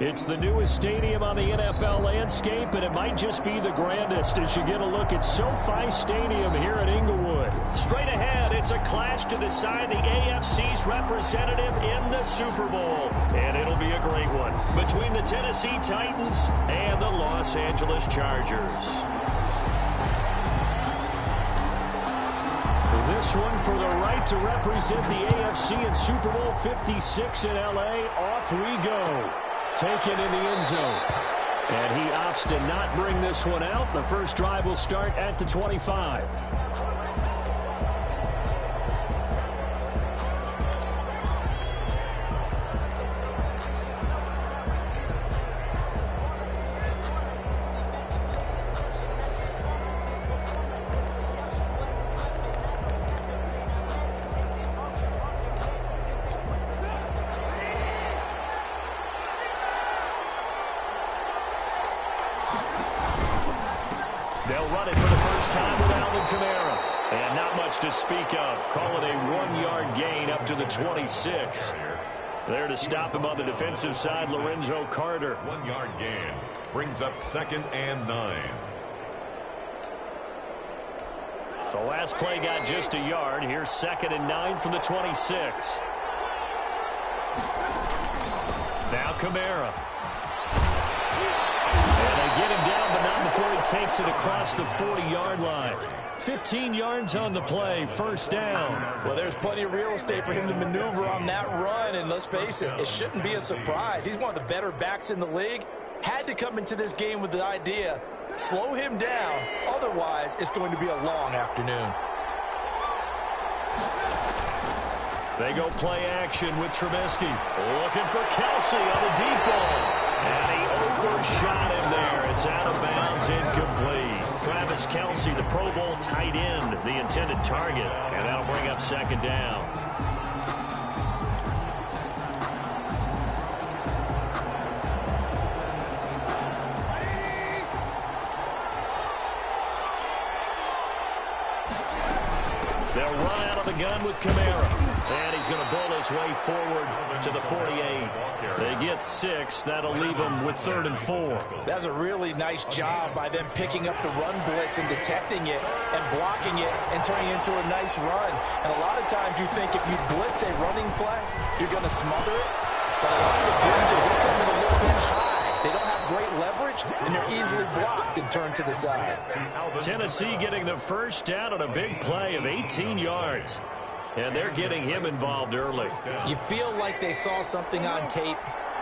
It's the newest stadium on the NFL landscape, and it might just be the grandest as you get a look at SoFi Stadium here in Inglewood. Straight ahead, it's a clash to decide the AFC's representative in the Super Bowl. And it'll be a great one between the Tennessee Titans and the Los Angeles Chargers. This one for the right to represent the AFC in Super Bowl 56 in L.A. Off we go. Taken in the end zone. And he opts to not bring this one out. The first drive will start at the 25. They'll run it for the first time with Alvin Kamara. And not much to speak of. Call it a 1-yard gain up to the 26. There to stop him on the defensive side, Lorenzo Carter. 1-yard gain. Brings up 2nd and 9. The last play got just a yard. Here's 2nd and 9 from the 26. Now Kamara. Get him down, but not before he takes it across the 40-yard line. 15 yards on the play, first down. Well, there's plenty of real estate for him to maneuver on that run, and let's face it, it shouldn't be a surprise. He's one of the better backs in the league. Had to come into this game with the idea, slow him down, otherwise it's going to be a long afternoon. They go play action with Trubisky. Looking for Kelsey on the deep ball. And he overshot him there. It's out of bounds, incomplete. Travis Kelsey, the Pro Bowl tight end, the intended target. And that'll bring up 2nd down. They'll run out of the gun with Kamara. And he's going to bull his way forward to the 48. They get 6. That'll leave them with 3rd and 4. That's a really nice job by them picking up the run blitz and detecting it and blocking it and turning it into a nice run. And a lot of times you think if you blitz a running play, you're going to smother it. But a lot of the blitzers, they come in a little bit high. They don't have great leverage, and they're easily blocked and turned to the side. Tennessee getting the first down on a big play of 18 yards. And they're getting him involved early. You feel like they saw something on tape,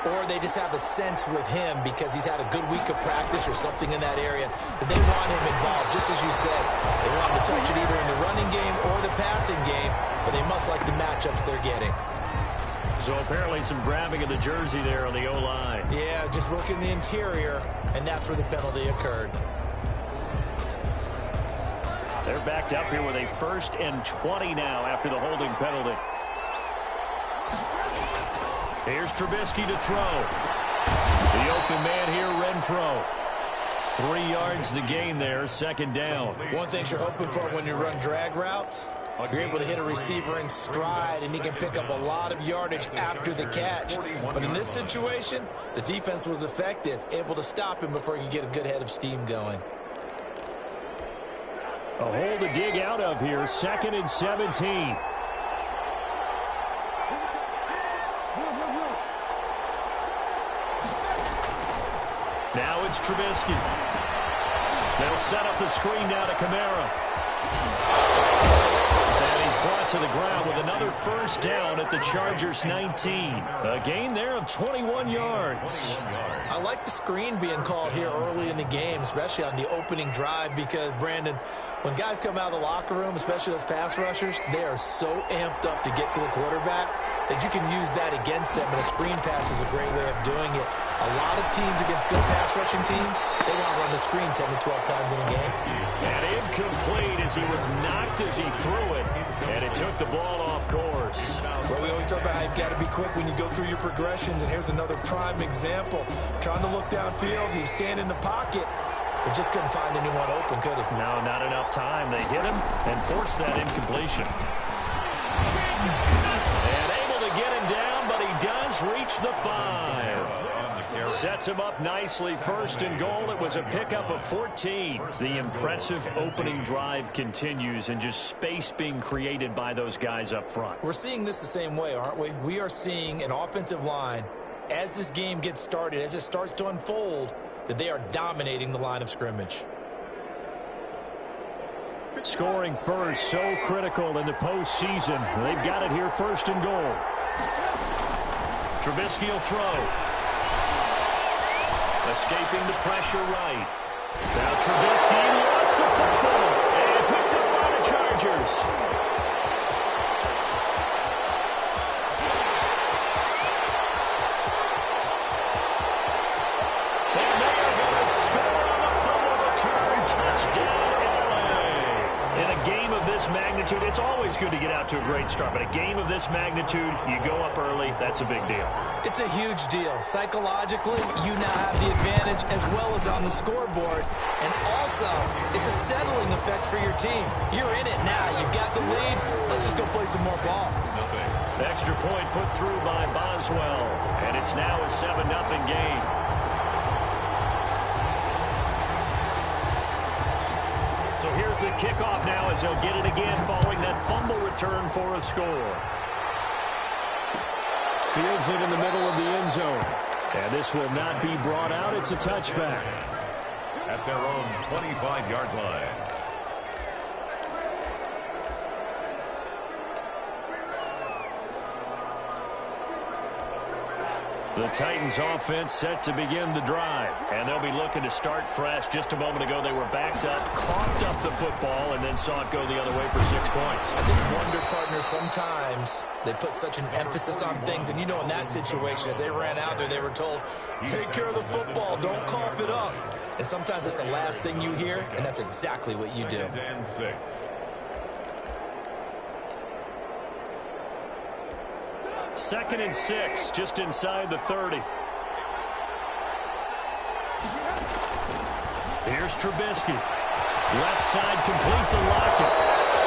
or they just have a sense with him because he's had a good week of practice or something in that area that they want him involved. Just as you said, they want him to touch it either in the running game or the passing game, but they must like the matchups they're getting. So apparently some grabbing of the jersey there on the O-line. Yeah, just look in the interior, and that's where the penalty occurred. They're backed up here with a 1st and 20 now after the holding penalty. Here's Trubisky to throw. The open man here, Renfro. 3 yards the gain there, 2nd down. One thing you're hoping for when you run drag routes, you're able to hit a receiver in stride, and he can pick up a lot of yardage after the catch. But in this situation, the defense was effective, able to stop him before he could get a good head of steam going. A hole to dig out of here, 2nd and 17. Now it's Trubisky. They'll set up the screen now to Kamara. And he's brought to the ground with another first down at the Chargers 19. A gain there of 21 yards. I like the screen being called here early in the game, especially on the opening drive, because, Brandon, when guys come out of the locker room, especially those pass rushers, they are so amped up to get to the quarterback that you can use that against them, and a screen pass is a great way of doing it. A lot of teams against good pass rushing teams, they want to run the screen 10 to 12 times in a game. And incomplete as he was knocked as he threw it, and it took the ball off course. Well, we always talk about how you've got to be quick when you go through your progressions, and here's another prime example. Trying to look downfield, he was standing in the pocket, but just couldn't find anyone open, could he? No, not enough time. They hit him and forced that incompletion. And able to get him down, but he does reach the 5. carry. Sets him up nicely. First and goal. It was a pickup of 14. The impressive opening drive continues, and just space being created by those guys up front. We're seeing this the same way, aren't we? We are seeing an offensive line, as this game gets started, as it starts to unfold, that they are dominating the line of scrimmage. Scoring first, so critical in the postseason. They've got it here, first and goal. Trubisky will throw. Escaping the pressure right. Now Trubisky lost the football and picked up by the Chargers. And they are going to score on a fumble return touchdown. In a game of this magnitude, it's always good to get out to a great start, but a game of this magnitude, you go up early, that's a big deal. It's a huge deal. Psychologically, you now have the advantage as well as on the scoreboard. And also, it's a settling effect for your team. You're in it now. You've got the lead. Let's just go play some more ball. Extra point put through by Boswell, and it's now a 7-0 game. So here's the kickoff now as they'll get it again following that fumble return for a score. Fields it in the middle of the end zone. And this will not be brought out. It's a touchback. At their own 25-yard line. The Titans offense set to begin the drive, and they'll be looking to start fresh. Just a moment ago, they were backed up, coughed up the football, and then saw it go the other way for 6 points. I just wonder, partner, sometimes they put such an emphasis on things, and you know in that situation, as they ran out there, they were told, take care of the football, don't cough it up. And sometimes it's the last thing you hear, and that's exactly what you do. 2nd and 6. 2nd and 6, just inside the 30. Here's Trubisky. Left side complete to Lockett.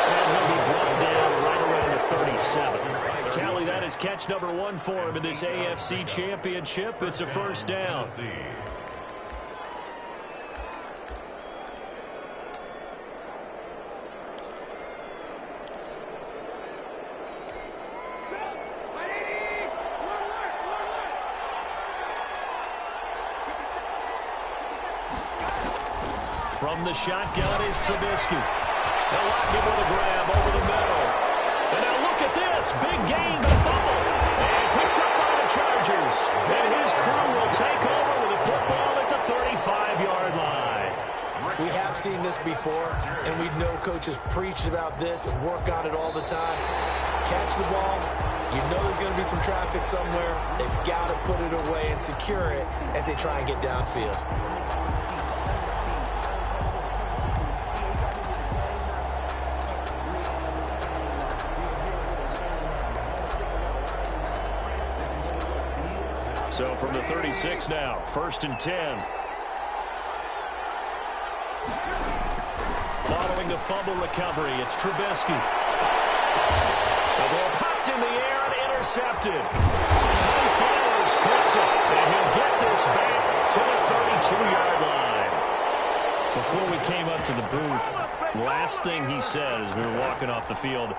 And he'll be brought down right around the 37. Tally, that is catch number 1 for him in this AFC Championship. It's a first down. From the shotgun is Trubisky. They'll lock him with a grab over the middle. And now look at this. Big gain, but fumble. And picked up by the Chargers. And his crew will take over with the football at the 35-yard line. We have seen this before, and we know coaches preach about this and work on it all the time. Catch the ball. You know there's going to be some traffic somewhere. They've got to put it away and secure it as they try and get downfield. So from the 36 now, 1st and 10. Following the fumble recovery, it's Trubisky. The ball popped in the air and intercepted. Trey Flowers picks it, and he'll get this back to the 32-yard line. Before we came up to the booth, last thing he said as we were walking off the field,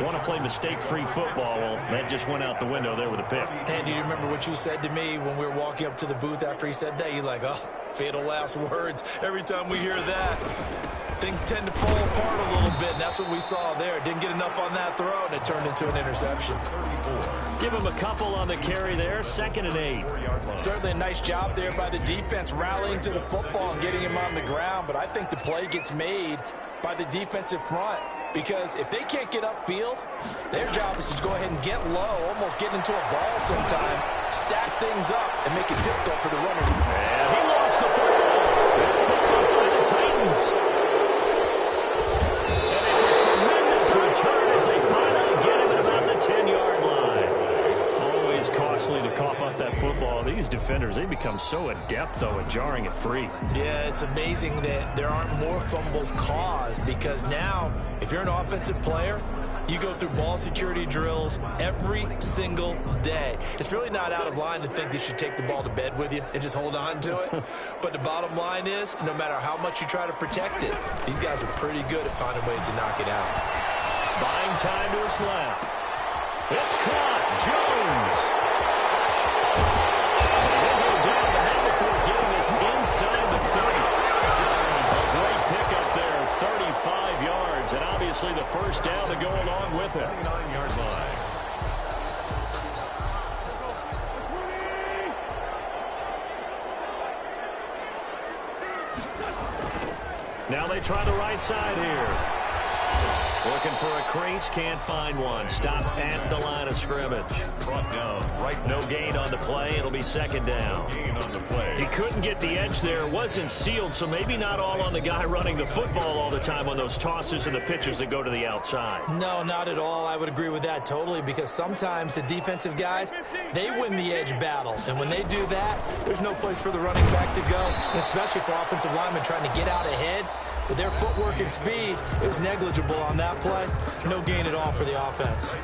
want to play mistake-free football. Well, that just went out the window there with a pick. And do you remember what you said to me when we were walking up to the booth after he said that? You're like, oh, fatal last words. Every time we hear that, things tend to fall apart a little bit, and that's what we saw there. Didn't get enough on that throw, and it turned into an interception. Give him a couple on the carry there, 2nd and 8. Certainly a nice job there by the defense, rallying to the football and getting him on the ground, but I think the play gets made by the defensive front, because if they can't get upfield, their job is to go ahead and get low, almost get into a ball sometimes, stack things up, and make it difficult for the runner. And he lost the football. It's picked up by the Titans. And it's a tremendous return as they finally get him at about the 10-yard line. Always costly to cough up that football. These defenders, they become so adept, though, at jarring it free. Yeah, it's amazing that there aren't more fumbles caused, because now, if you're an offensive player, You go through ball security drills every single day. It's really not out of line to think that you should take the ball to bed with you and just hold on to it. But the bottom line is, no matter how much you try to protect it, these guys are pretty good at finding ways to knock it out. Buying time to his left. It's caught. Jones. He'll go down, but not before getting this inside the 30. A great pickup there, 35 yards, and obviously the first down to go along with it. 39-yard line. Now they try the right side here. Looking for a crease, can't find one. Stopped at the line of scrimmage. Brought down right. No gain on the play. It'll be second down. Gain on the play. He couldn't get the edge there. Wasn't sealed, so maybe not all on the guy running the football all the time on those tosses and the pitches that go to the outside. No, not at all. I would agree with that totally, because sometimes the defensive guys, they win the edge battle. And when they do that, there's no place for the running back to go, and especially for offensive linemen trying to get out ahead. With their footwork and speed, it was negligible on that play. No gain at all for the offense.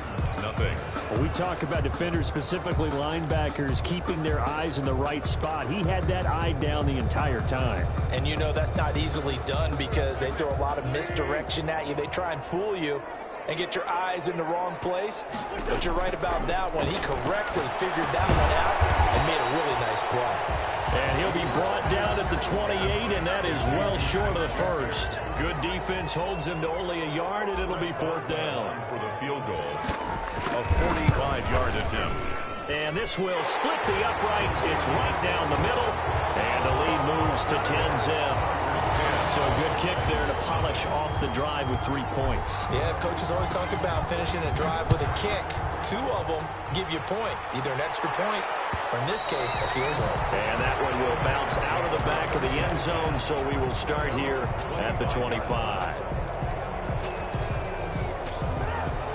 Nothing. Well, we talk about defenders, specifically linebackers, keeping their eyes in the right spot. He had that eye down the entire time. And you know that's not easily done because they throw a lot of misdirection at you. They try and fool you and get your eyes in the wrong place. But you're right about that one. He correctly figured that one out and made a really nice play. And he'll be brought down at the 28, and that is well short of the first. Good defense holds him to only a yard, and it'll be fourth down. For the field goal. A 45-yard attempt. And this will split the uprights. It's right down the middle, and the lead moves to 10-zip. So a good kick there to polish off the drive with 3 points. Yeah, coaches always talk about finishing a drive with a kick. 2 of them give you points, either an extra point or, in this case, a field goal. And that one will bounce out of the back of the end zone, so we will start here at the 25.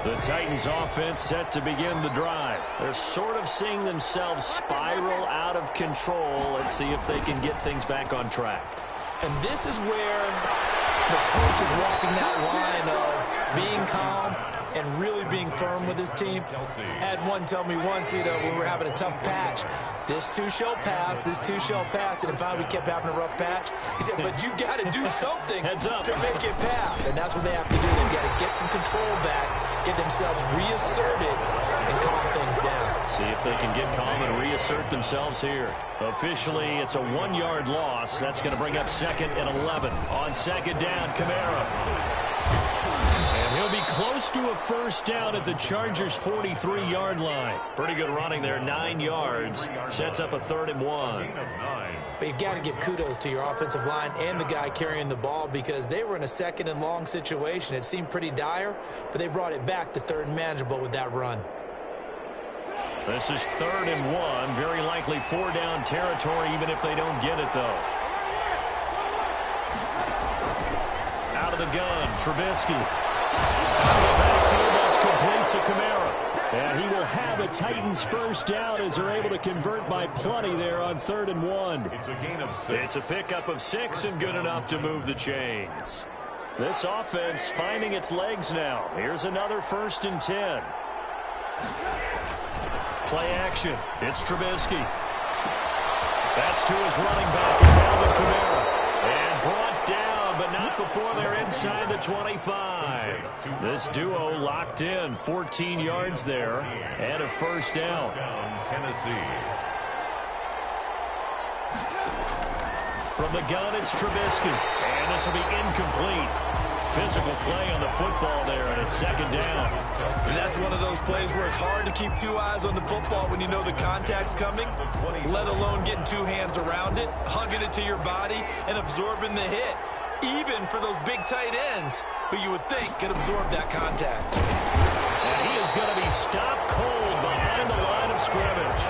The Titans offense set to begin the drive. They're sort of seeing themselves spiral out of control. Let's see if they can get things back on track. And this is where the coach is walking that line of being calm and really being firm with his team. Had one tell me once, when we were having a tough patch, this too shall pass, this too shall pass. And finally we kept having a rough patch. He said, but you got to do something to make it pass. And that's what they have to do. They've got to get some control back, get themselves reasserted, and calm things down. See if they can get calm and reassert themselves here. Officially, it's a 1-yard loss. That's going to bring up second and 11. On second down, Kamara. And he'll be close to a first down at the Chargers' 43-yard line. Pretty good running there, 9 yards. Sets up a 3rd and 1. But you've got to give kudos to your offensive line and the guy carrying the ball because they were in a second and long situation. It seemed pretty dire, but they brought it back to 3rd and manageable with that run. This is 3rd and 1. Very likely 4-down territory, even if they don't get it, though. Out of the gun, Trubisky. Out of the backfield, that's complete to Kamara. And he will have a Titans first down as they're able to convert by plenty there on 3rd and 1. It's a gain of 6. It's a pickup of 6 and good enough to move the chains. This offense finding its legs now. Here's another 1st and 10. Play action. It's Trubisky. That's to his running back. It's Alvin Kamara. And brought down, but not before they're inside the 25. This duo locked in. 14 yards there and a first down. Tennessee. From the gun, it's Trubisky. And this will be incomplete. Physical play on the football there, and it's second down. And that's one of those plays where it's hard to keep 2 eyes on the football when you know the contact's coming, let alone getting 2 hands around it, hugging it to your body, and absorbing the hit, even for those big tight ends who you would think could absorb that contact. And he is going to be stopped cold behind the line of scrimmage.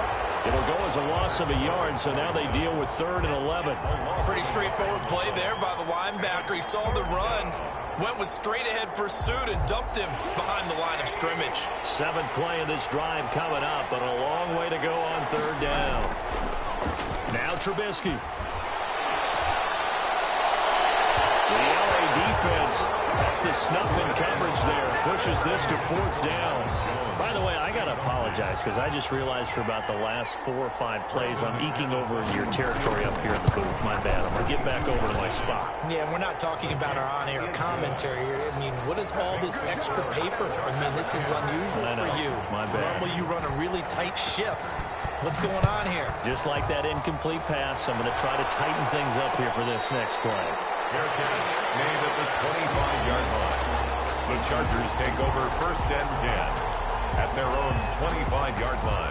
It'll go as a loss of a yard, so now they deal with 3rd and 11. Pretty straightforward play there by the linebacker. He saw the run, went with straight-ahead pursuit, and dumped him behind the line of scrimmage. 7th play of this drive coming up, but a long way to go on 3rd down. Now Trubisky. The LA defense at the snuff in coverage there. Pushes this to 4th down. By the way, I got to apologize because I just realized for about the last 4 or 5 plays I'm eking over into your territory up here in the booth. My bad. I'm going to get back over to my spot. Yeah, we're not talking about our on-air commentary here. I mean, what is all this extra paper? I mean, this is unusual for you. My bad. Normally you run a really tight ship. What's going on here? Just like that incomplete pass, I'm going to try to tighten things up here for this next play. Fair catch made at the 25-yard line. The Chargers take over 1st and 10 at their own 25-yard line.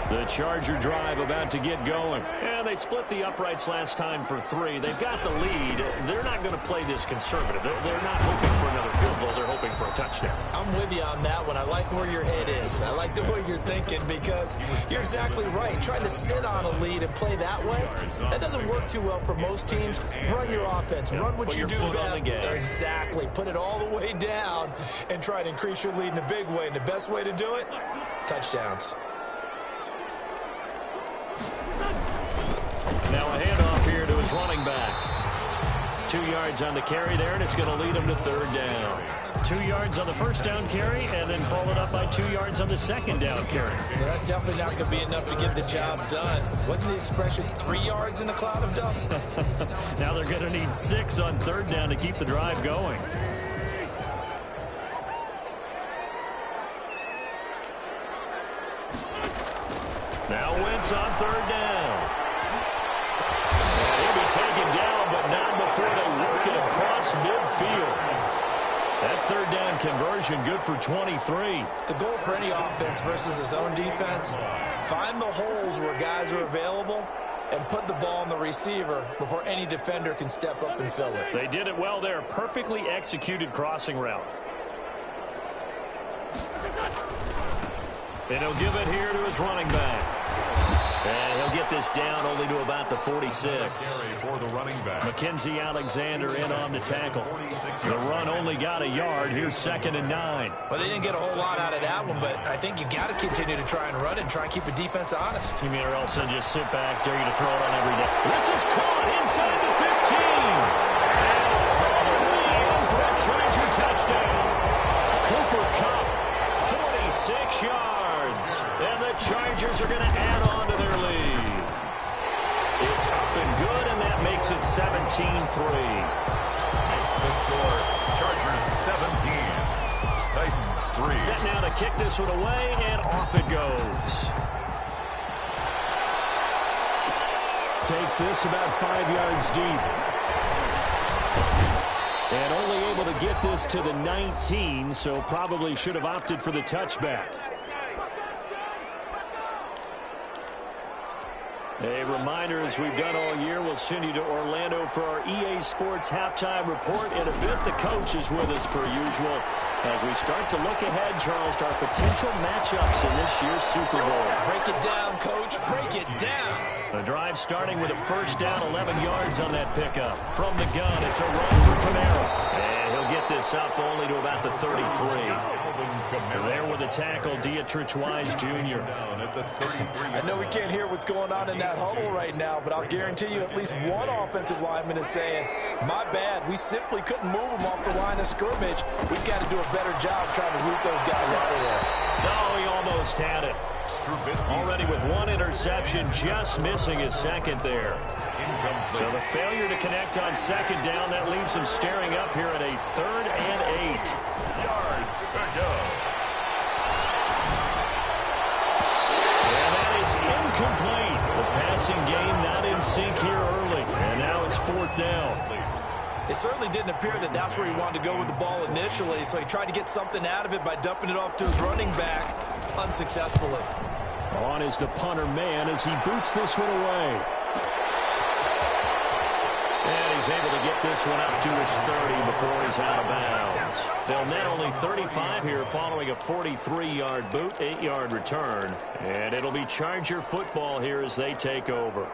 The Charger drive about to get going. And they split the uprights last time for 3. They've got the lead. They're not going to play this conservative. They're not hoping for another field goal. They're hoping for a touchdown. I'm with you on that one. I like where your head is. I like the way you're thinking because you're exactly right. Trying to sit on a lead and play that way, that doesn't work too well for most teams. Run your offense. Run what you do best. Exactly. Put it all the way down and try to increase your lead in a big way. And the best way to do it, touchdowns. Now a handoff here to his running back. 2 yards on the carry there, and it's going to lead him to 3rd down. 2 yards on the 1st down carry, and then followed up by 2 yards on the 2nd down carry. Well, that's definitely not going to be enough to get the job done. Wasn't the expression 3 yards in a cloud of dust? Now they're going to need 6 on 3rd down to keep the drive going. Now Wentz on 3rd down. And he'll be taken down, but not before they work it across midfield. That 3rd down conversion good for 23. The goal for any offense versus his own defense, find the holes where guys are available and put the ball on the receiver before any defender can step up and fill it. They did it well there. Perfectly executed crossing route. And he'll give it here to his running back. And he'll get this down only to about the 46. For the running back. Mackenzie Alexander in on the tackle. The run only got a yard. Here's 2nd and 9. Well, they didn't get a whole lot out of that one, but I think you've got to continue to try and run and try and keep the defense honest. Team or else they'll just sit back, dare you to throw it on every day. This is caught inside the 15. And way in for a Charger touchdown. Cooper Kupp, 46 yards. And the Chargers are going to add on to their lead. It's up and good, and that makes it 17-3. Makes the score. Chargers 17. Titans 3. Set now to kick this one away, and off it goes. Takes this about 5 yards deep. And only able to get this to the 19, so probably should have opted for the touchback. A reminder, as we've done all year, we'll send you to Orlando for our EA Sports halftime report. In a bit, the coach is with us per usual as we start to look ahead, Charles, to our potential matchups in this year's Super Bowl. Break it down, Coach. Break it down. The drive starting with a 1st down, 11 yards on that pickup. From the gun, it's a run for Kamara. And he'll get this up only to about the 33. There with the tackle, Dietrich Wise Jr. I know we can't hear what's going on in that huddle right now, but I'll guarantee you at least one offensive lineman is saying, my bad, we simply couldn't move them off the line of scrimmage. We've got to do a better job trying to root those guys out of there. No, he almost had it. Already with 1 interception, just missing his 2nd there. So the failure to connect on 2nd down, that leaves him staring up here at a 3rd and 8. Yards to go. And that is incomplete. The passing game not in sync here early. And now it's 4th down. It certainly didn't appear that that's where he wanted to go with the ball initially, so he tried to get something out of it by dumping it off to his running back unsuccessfully. On is the punter man as he boots this one away. And he's able to get this one up to his 30 before he's out of bounds. They'll net only 35 here following a 43-yard boot, 8-yard return. And it'll be Charger football here as they take over.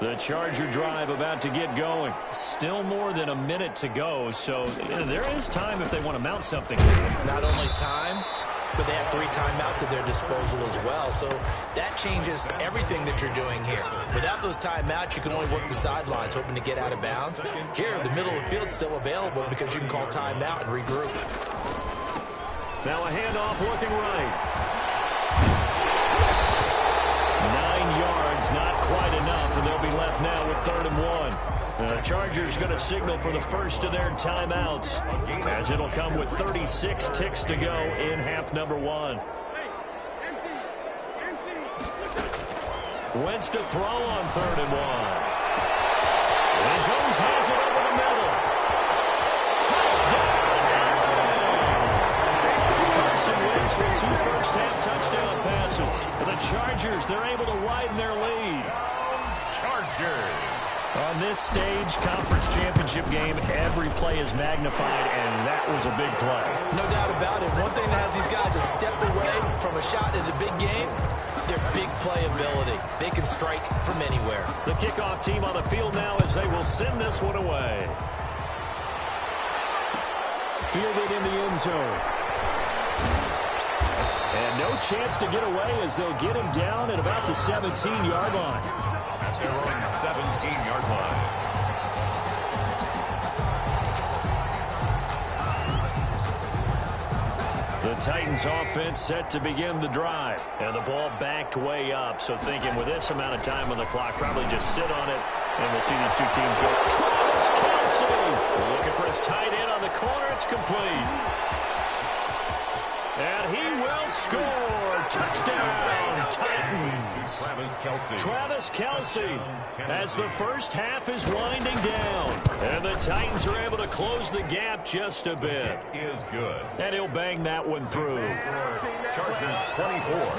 The Charger drive about to get going. Still more than a minute to go, so there is time if they want to mount something. Not only time, but they have 3 timeouts at their disposal as well. So that changes everything that you're doing here. Without those timeouts, you can only work the sidelines, hoping to get out of bounds. Here, the middle of the field's still available because you can call timeout and regroup. Now a handoff looking right. 9 yards, not quite enough, and they'll be left now with 3rd and 1. The Chargers going to signal for the first of their timeouts, as it'll come with 36 ticks to go in half number 1. Wentz to throw on 3rd and 1. And Jones has it over the middle. Touchdown! Carson Wentz with 2 first-half touchdown passes. The Chargers, they're able to widen their lead. Chargers. On this stage, conference championship game, every play is magnified, and that was a big play. No doubt about it. One thing that has these guys a step away from a shot at a big game, their big play ability. They can strike from anywhere. The kickoff team on the field now as they will send this one away. Fielded in the end zone. And no chance to get away as they'll get him down at about the 17-yard line. At their own 17-yard line. The Titans offense set to begin the drive. And the ball backed way up. So thinking with this amount of time on the clock, probably just sit on it. And we'll see these two teams go. Travis Kelce looking for his tight end on the corner. It's complete. And he will score. Touchdown, Titans. Travis Kelce. Travis Kelce as the first half is winding down. And the Titans are able to close the gap just a bit. Is good. And he'll bang that one through. Chargers 24.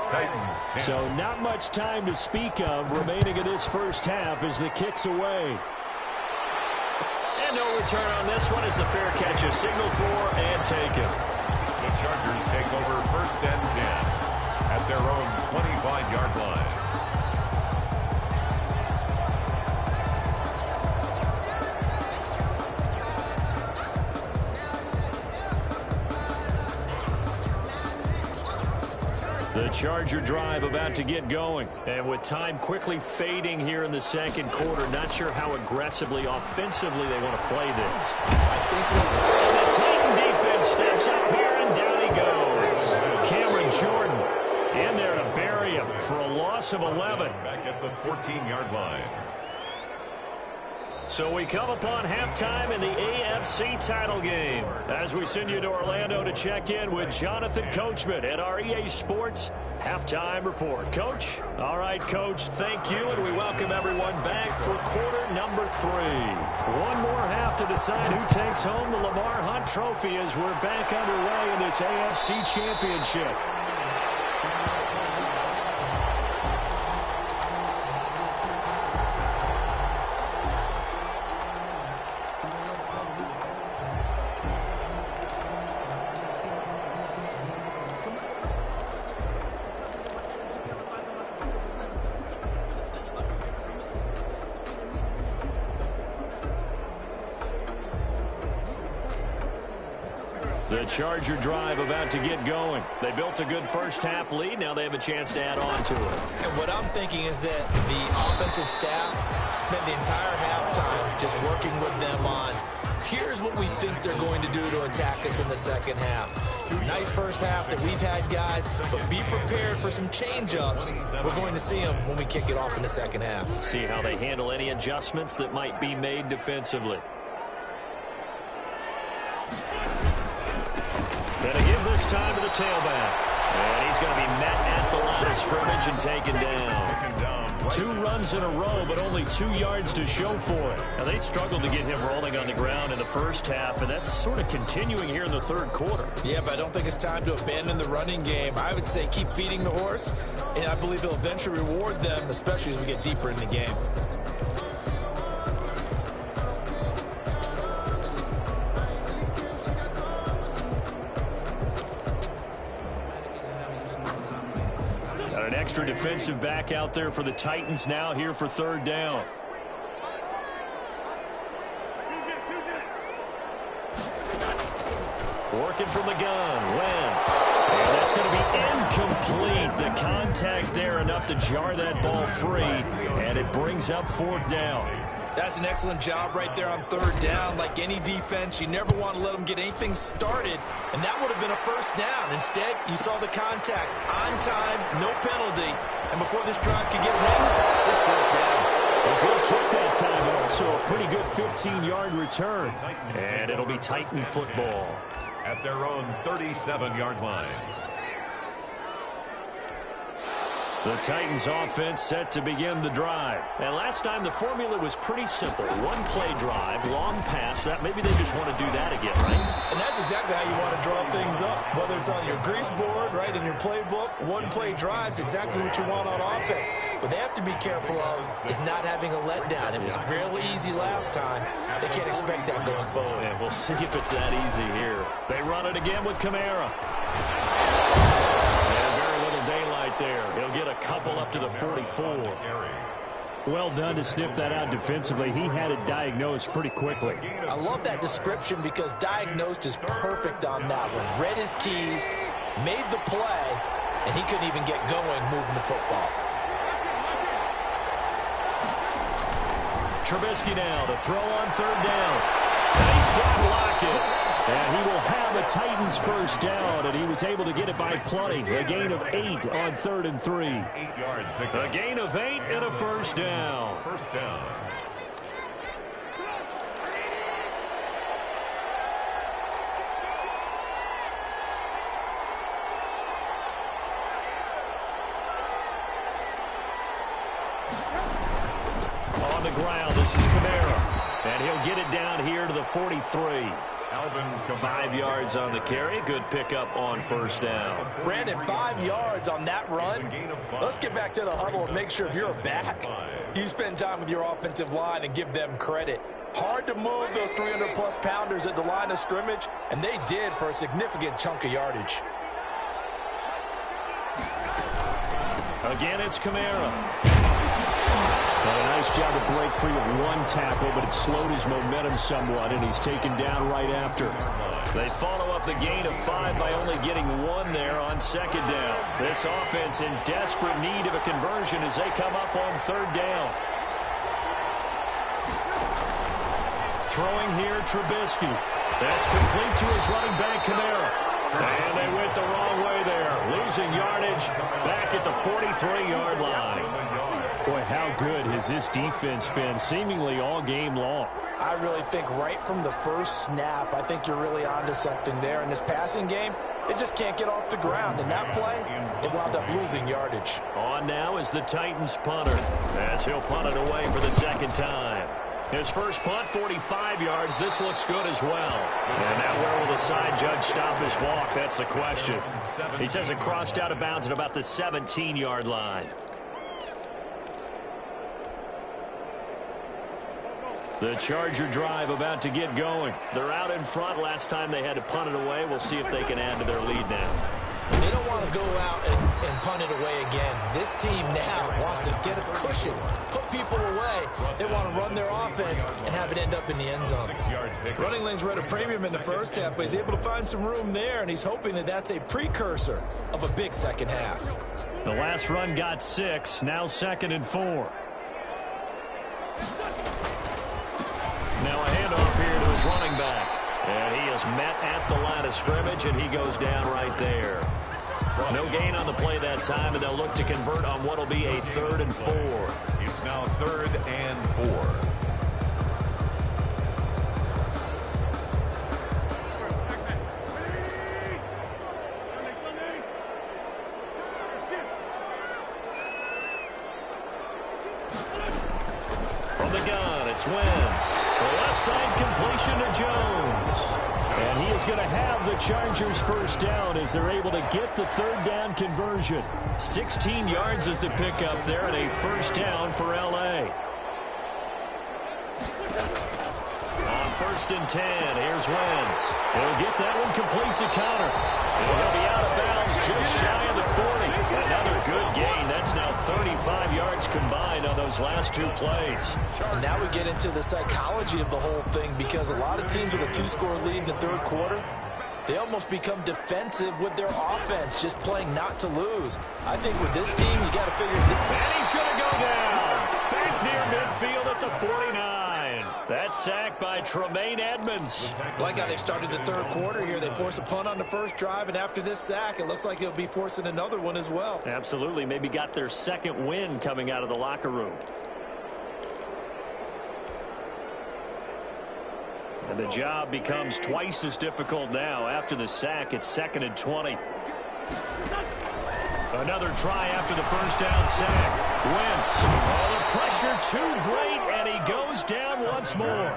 Titans 10. So not much time to speak of remaining in this first half as the kick's away. And no return on this one as the fair catch is signaled for and taken. The Chargers take over 1st and 10 at their own 25-yard line. The Charger drive about to get going. And with time quickly fading here in the second quarter, not sure how aggressively, offensively they want to play this. I think and the Titan defense steps up here, and down he goes. Cameron Jordan in there to bury him for a loss of 11. Back at the 14-yard line. So we come upon halftime in the AFC title game as we send you to Orlando to check in with Jonathan Coachman at our EA Sports Halftime Report. Coach? All right, Coach, thank you, and we welcome everyone back for quarter number 3. One more half to decide who takes home the Lamar Hunt Trophy as we're back underway in this AFC Championship. The Charger drive about to get going. They built a good first-half lead. Now they have a chance to add on to it. And what I'm thinking is that the offensive staff spent the entire halftime just working with them on, here's what we think they're going to do to attack us in the second half. Nice first half that we've had, guys, but be prepared for some change-ups. We're going to see them when we kick it off in the second half. See how they handle any adjustments that might be made defensively. Going to give this time to the tailback. And he's going to be met at the line of scrimmage and taken down. 2 runs in a row, but only 2 yards to show for it. Now, they struggled to get him rolling on the ground in the first half, and that's sort of continuing here in the third quarter. Yeah, but I don't think it's time to abandon the running game. I would say keep feeding the horse, and I believe they'll eventually reward them, especially as we get deeper in the game. Extra defensive back out there for the Titans now here for third down. Working from the gun, Wentz. And that's going to be incomplete. The contact there enough to jar that ball free, and it brings up 4th down. That's an excellent job right there on 3rd down. Like any defense, you never want to let them get anything started, and that would have been a 1st down. Instead, you saw the contact on time, no penalty, and before this drive could get wings, it's 4th down. A good kick that time, but also a pretty good 15-yard return, and it'll be Titan football at their own 37-yard line. The Titans offense set to begin the drive. And last time the formula was pretty simple. One-play drive, long pass. That maybe they just want to do that again, right? And that's exactly how you want to draw things up. Whether it's on your grease board, right, in your playbook, one-play drive is exactly what you want on offense. What they have to be careful of is not having a letdown. It was fairly easy last time. They can't expect that going forward. Yeah, we'll see if it's that easy here. They run it again with Kamara. There. He'll get a couple up to the 44. Well done to sniff that out defensively. He had it diagnosed pretty quickly. I love that description because diagnosed is perfect on that one. Read his keys, made the play, and he couldn't even get going moving the football. Trubisky now to throw on 3rd down. Nice good block. And he will have a Titans 1st down, and he was able to get it by plenty. A gain of 8 on 3rd and 3. A gain of 8 and a 1st down. First down. On the ground, this is Kamara. And he'll get it down here to the 43. 5 yards on the carry. Good pickup on 1st down. Brandon, 5 yards on that run. Let's get back to the huddle and make sure if you're a back, you spend time with your offensive line and give them credit. Hard to move those 300-plus pounders at the line of scrimmage, and they did for a significant chunk of yardage. Again, it's Kamara. A nice job to break free of one tackle, but it slowed his momentum somewhat, and he's taken down right after. They follow up the gain of 5 by only getting 1 there on 2nd down. This offense in desperate need of a conversion as they come up on 3rd down. Throwing here, Trubisky. That's complete to his running back, Kamara. And they went the wrong way there. Losing yardage back at the 43-yard line. Boy, how good has this defense been seemingly all game long? I really think right from the first snap, I think you're really onto something there. In this passing game, it just can't get off the ground. In that play, it wound up losing yardage. On now is the Titans punter, as he'll punt it away for the 2nd time. His first punt, 45 yards. This looks good as well. And now where will the side judge stop his walk? That's the question. He says it crossed out of bounds at about the 17-yard line. The Charger drive about to get going. They're out in front. Last time they had to punt it away. We'll see if they can add to their lead now. They don't want to go out and punt it away again. This team now wants to get a cushion, put people away. They want to run their offense and have it end up in the end zone. Running lanes were at a premium in the first half, but he's able to find some room there, and he's hoping that that's a precursor of a big second half. The last run got 6. Now 2nd and 4. Now a handoff here to his running back. And he is met at the line of scrimmage, and he goes down right there. No gain on the play that time, and they'll look to convert on what will be a 3rd and 4. It's now 3rd and 4. From the gun, it's Wentz. The left side completion to Jones. And he is going to have the Chargers 1st down as they're able to get the 3rd down conversion. 16 yards is the pickup there and a 1st down for L.A. On 1st and 10, here's Wentz. He'll get that one complete to Conner. He'll be out of bounds just shy of the 40. Another good gain. That's now 35 yards combined on those last 2 plays. And now we get into the psychology of the whole thing, because a lot of teams with a 2-score lead in the 3rd quarter, they almost become defensive with their offense, just playing not to lose. I think with this team, you got to figure. And he's going to go down. Back near midfield at the 49. That sack by Tremaine Edmonds. Like how they started the third quarter here. They force a punt on the first drive, and after this sack, it looks like they'll be forcing another one as well. Absolutely. Maybe got their second win coming out of the locker room. And the job becomes twice as difficult now. After the sack, it's 2nd and 20. Another try after the first down sack. Wentz. Oh, the pressure too great, and he goes down once more.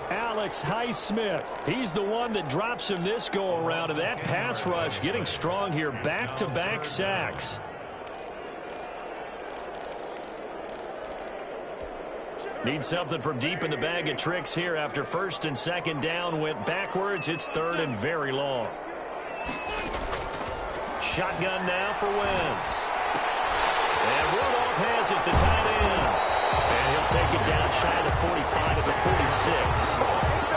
Alex Highsmith. He's the one that drops him this go-around, and that pass rush getting strong here. Back-to-back sacks. Need something from deep in the bag of tricks here after first and second down went backwards. It's third and very long. Shotgun now for Wentz. And Rudolph has it, the tight end. And he'll take it down shy of the 45 at the 46.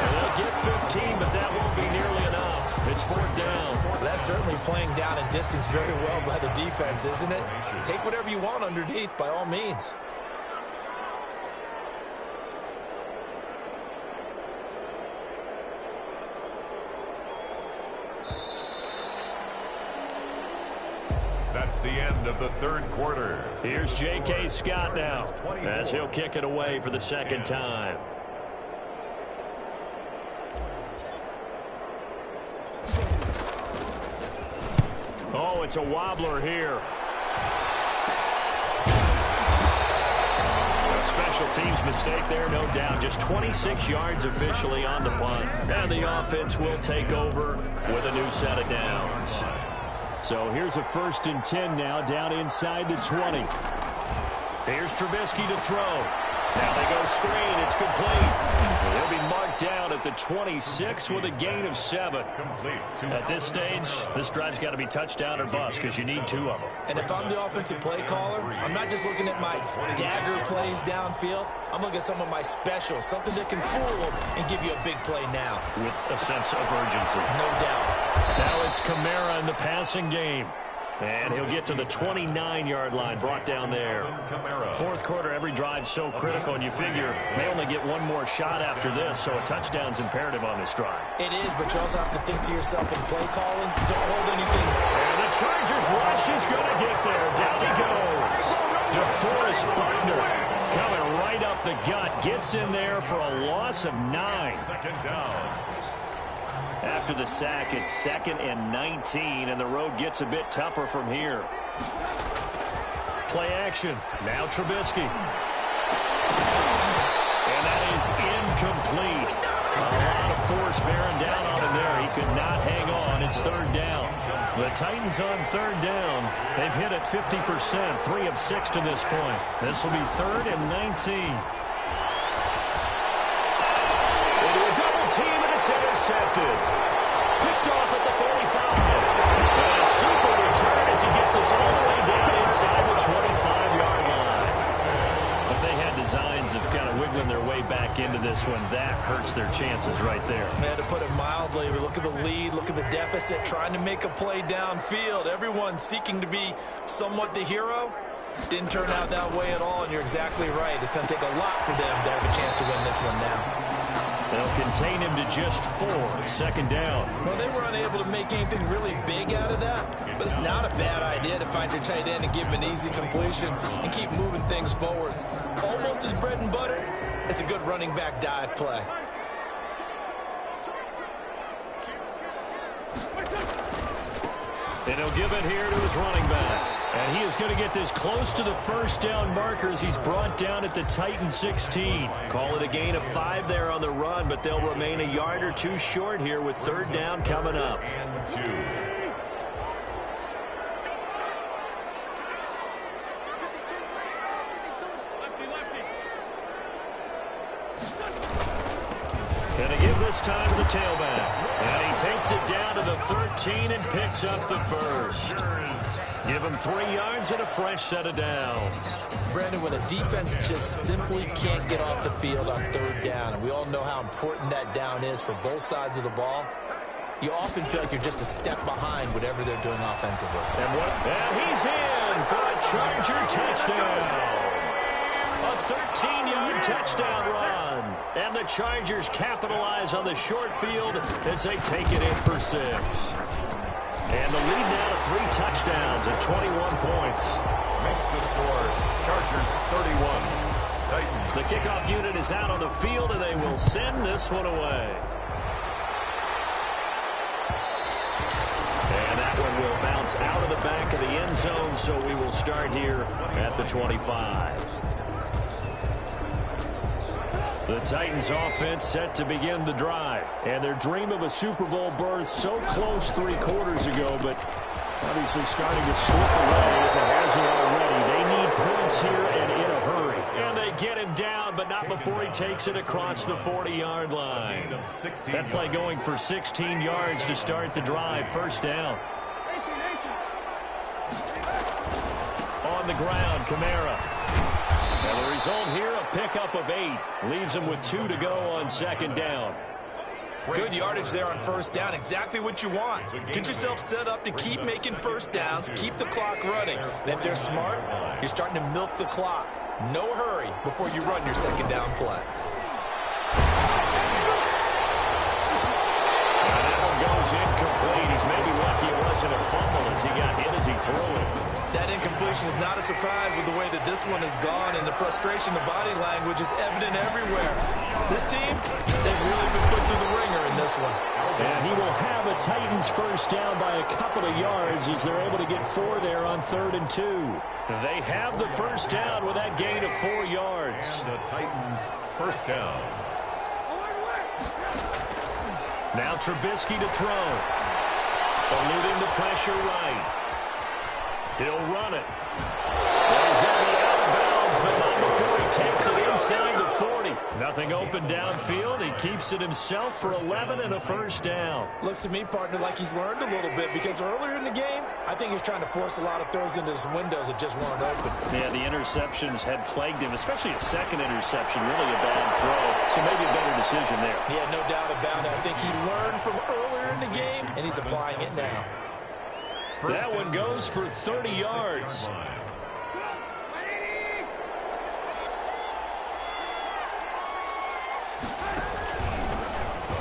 And they'll get 15, but that won't be nearly enough. It's 4th down. Well, that's certainly playing down in distance very well by the defense, isn't it? Take whatever you want underneath, by all means. That's the end of the third quarter. Here's J.K. Scott now as he'll kick it away for the second time. Oh, it's a wobbler here. A special teams mistake there, no doubt. Just 26 yards officially on the punt. And the offense will take over with a new set of downs. So here's a 1st and 10 now, down inside the 20. Here's Trubisky to throw. Now they go screen. It's complete. They'll be marked down at the 26 with a gain of 7. At this stage, this drive's got to be touchdown or bust because you need 2 of them. And if I'm the offensive play caller, I'm not just looking at my dagger plays downfield. I'm looking at some of my specials, something that can fool and give you a big play now. With a sense of urgency. No doubt. Now it's Kamara in the passing game. And he'll get to the 29-yard line, brought down there. Fourth quarter, every drive's so critical, and you figure they only get one more shot after this, so a touchdown's imperative on this drive. It is, but you also have to think to yourself in play calling, don't hold anything. And the Chargers rush is going to get there. Down he goes. DeForest Buckner coming right up the gut, gets in there for a loss of 9. Second down. After the sack, it's 2nd and 19, and the road gets a bit tougher from here. Play action. Now Trubisky. And that is incomplete. A lot of force bearing down on him there. He could not hang on. It's 3rd down. The Titans on 3rd down. They've hit it 50%, 3 of 6 to this point. This will be 3rd and 19. Into a double team, and it's intercepted. Picked off at the 45. And a super return as he gets us all the way down inside the 25-yard line. If they had designs of kind of wiggling their way back into this one, that hurts their chances right there. They had to put it mildly. Look at the lead, look at the deficit, trying to make a play downfield. Everyone seeking to be somewhat the hero. Didn't turn out that way at all, and you're exactly right. It's going to take a lot for them to have a chance to win this one now. They'll contain him to just 4. 2nd down. Well, they were unable to make anything really big out of that, but it's not a bad idea to find your tight end and give him an easy completion and keep moving things forward. Almost as bread and butter, it's a good running back dive play. And he'll give it here to his running back. And he is going to get this close to the 1st down markers. He's brought down at the Titan 16. Call it a gain of 5 there on the run, but they'll remain a yard or 2 short here with 3rd down coming up. And 2. And they give this time to the tailback. And he takes it down to the 13 and picks up the 1st. Give him 3 yards and a fresh set of downs. Brandon, when a defense just simply can't get off the field on 3rd down, and we all know how important that down is for both sides of the ball, you often feel like you're just a step behind whatever they're doing offensively. And he's in for a Charger touchdown. A 13-yard touchdown run. And the Chargers capitalize on the short field as they take it in for 6. And the lead now to 3 touchdowns at 21 points. Makes the score Chargers 31. Titans. The kickoff unit is out on the field, and they will send this one away. And that one will bounce out of the back of the end zone, so we will start here at the 25. The Titans offense set to begin the drive. And their dream of a Super Bowl berth so close 3 quarters ago, but obviously starting to slip away if it hasn't already. They need points here and in a hurry. And they get him down, but not before he takes it across the 40-yard line. That play going for 16 yards to start the drive. First down. On the ground, Kamara. And the result here, a pickup of 8. Leaves him with 2 to go on second down. Good yardage there on first down. Exactly what you want. Get yourself set up to keep making first downs, keep the clock running. And if they're smart, you're starting to milk the clock. No hurry before you run your second down play. And that one goes incomplete. He's maybe lucky it wasn't a fumble as he got hit as he threw it. That incompletion is not a surprise with the way that this one has gone, and the frustration, the body language is evident everywhere. This team, they've really been put through the ringer in this one. And he will have a Titans first down by a couple of yards as they're able to get 4 there on 3rd and 2. They have the first down with that gain of 4 yards. And the Titans first down. Now Trubisky to throw. Eluding the pressure right. He'll run it. Well, he's going to be out of bounds, but not before he takes it inside the 40. Nothing open downfield. He keeps it himself for 11 and a first down. Looks to me, partner, like he's learned a little bit, because earlier in the game, I think he's trying to force a lot of throws into some windows that just weren't open. Yeah, the interceptions had plagued him, especially a second interception, really a bad throw. So maybe a better decision there. Yeah, no doubt about it. I think he learned from earlier in the game, and he's applying it now. That one goes for 30 yards.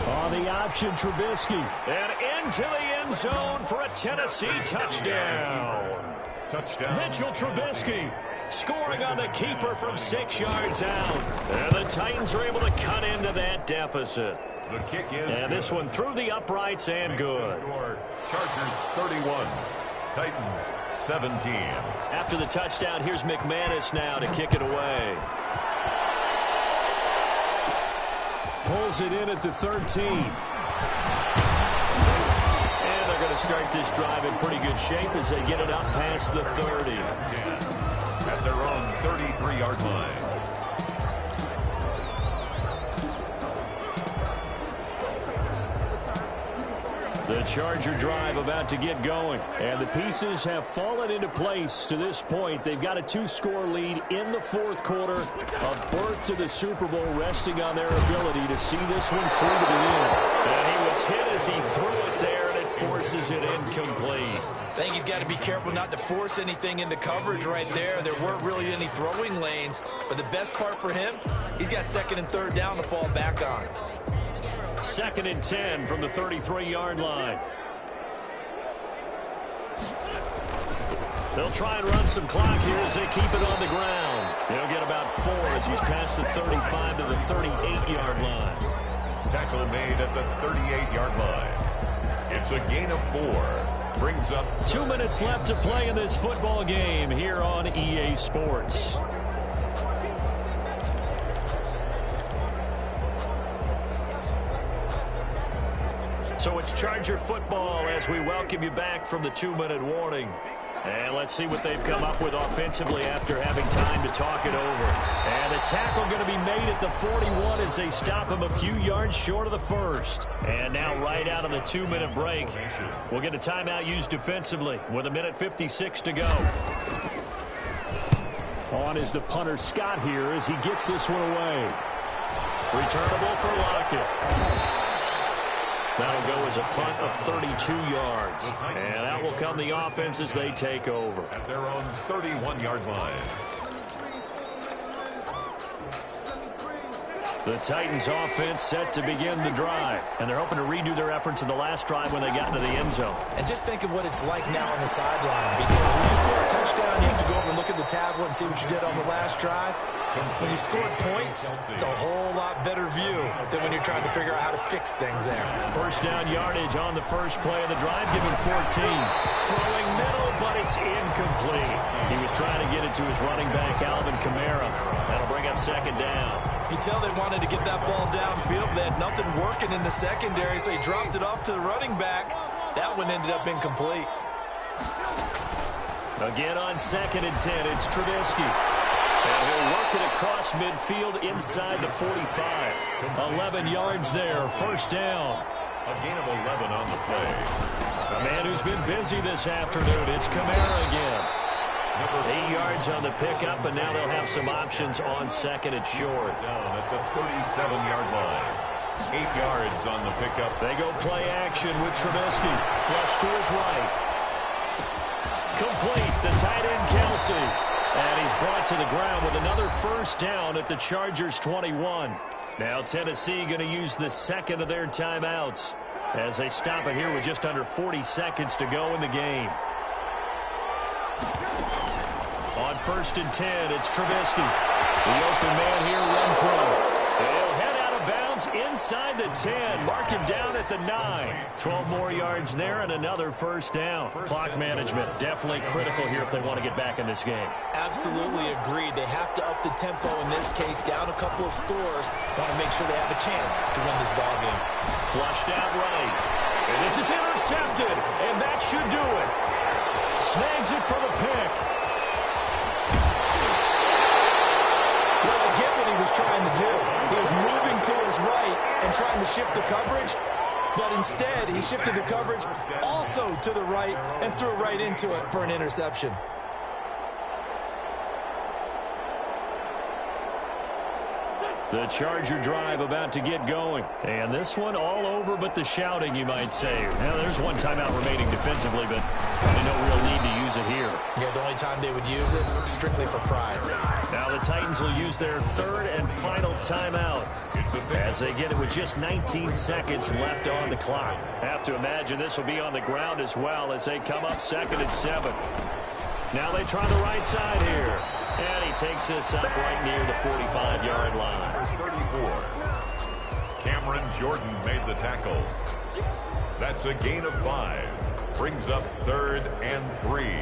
On the option, Trubisky. And into the end zone for a Tennessee touchdown. Mitchell Trubisky scoring on the keeper from 6 yards out. And the Titans are able to cut into that deficit. The kick is and this one through the uprights and good. Chargers 31, Titans 17. After the touchdown, here's McManus now to kick it away. Pulls it in at the 13. And they're going to start this drive in pretty good shape as they get it up past the 30. At their own 33-yard line. The Charger drive about to get going. And the pieces have fallen into place to this point. They've got a 2-score lead in the 4th quarter. A berth to the Super Bowl resting on their ability to see this one through to the end. And he was hit as he threw it there, and it forces it incomplete. I think he's got to be careful not to force anything into coverage right there. There weren't really any throwing lanes. But the best part for him, he's got 2nd and 3rd down to fall back on. 2nd and 10 from the 33-yard line. They'll try and run some clock here as they keep it on the ground. He'll get about 4 as he's past the 35 to the 38-yard line. Tackle made at the 38-yard line. It's a gain of 4. Brings up 2 minutes left to play in this football game here on EA Sports. So it's Charger football as we welcome you back from the 2-minute warning. And let's see what they've come up with offensively after having time to talk it over. And the tackle going to be made at the 41 as they stop him a few yards short of the first. And now right out of the 2-minute break, we'll get a timeout used defensively with 1:56 to go. On is the punter Scott here as he gets this one away. Returnable for Lockett. That'll go as a punt of 32 yards. And out will come the offense as they take over. At their own 31-yard line. The Titans offense set to begin the drive. And they're hoping to redo their efforts in the last drive when they got into the end zone. And just think of what it's like now on the sideline. Because when you score a touchdown, you have to go over and look at the tablet and see what you did on the last drive. When you scored points, it's a whole lot better view than when you're trying to figure out how to fix things there. First down yardage on the first play of the drive, giving 14. Throwing middle, but it's incomplete. He was trying to get it to his running back, Alvin Kamara. That'll bring up second down. You can tell they wanted to get that ball downfield. They had nothing working in the secondary, so he dropped it off to the running back. That one ended up incomplete. Again on 2nd and 10, it's Trubisky. And he'll work it across midfield inside the 45. 11 yards there, first down. A gain of 11 on the play. A man who's been busy this afternoon, it's Kamara again. 8 yards on the pickup, and now they'll have some options on 2nd and short. Down at the 37-yard line. 8 yards on the pickup. They go play action with Trubisky. Flush to his right. Complete, the tight end Kelsey. And he's brought to the ground with another first down at the Chargers' 21. Now Tennessee going to use the second of their timeouts as they stop it here with just under 40 seconds to go in the game. On 1st and 10, it's Trubisky. The open man here, Renfro. He'll head out of bounds inside the 10. Mark him down at the 9. 12 more yards there and another first down. Clock management definitely critical here if they want to get back in this game. Absolutely agreed. They have to up the tempo in this case, down a couple of scores. Want to make sure they have a chance to win this ball game. Flushed out right. And this is intercepted, and that should do it. Snags it for the pick. Well, I get what he was trying to do. He was moving to his right and trying to shift the coverage, but instead he shifted the coverage also to the right and threw right into it for an interception. The Charger drive about to get going. And this one all over but the shouting, you might say. Now, there's one timeout remaining defensively, but probably no real need to use it here. Yeah, the only time they would use it, strictly for pride. Now the Titans will use their third and final timeout as they get it with just 19 seconds left on the clock. Have to imagine this will be on the ground as well as they come up 2nd and 7. Now they try the right side here. And he takes this up right near the 45-yard line. 34. Cameron Jordan made the tackle. That's a gain of 5. Brings up 3rd and 3.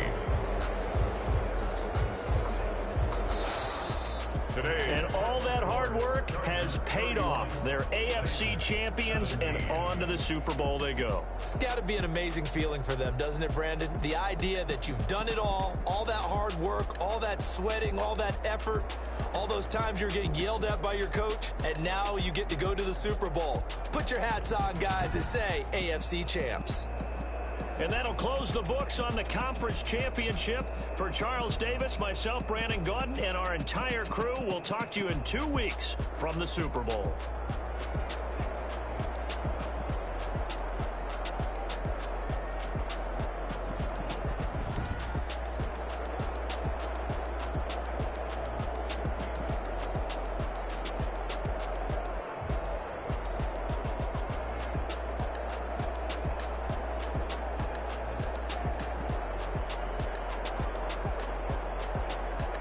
Today. And all that hard work has paid off. They're AFC champions, and on to the Super Bowl they go. It's got to be an amazing feeling for them, doesn't it, Brandon? The idea that you've done it all that hard work, all that sweating, all that effort, all those times you're getting yelled at by your coach, and now you get to go to the Super Bowl. Put your hats on, guys, and say AFC champs. And that'll close the books on the conference championship. For Charles Davis, myself, Brandon Gaudin, and our entire crew, we'll talk to you in 2 weeks from the Super Bowl.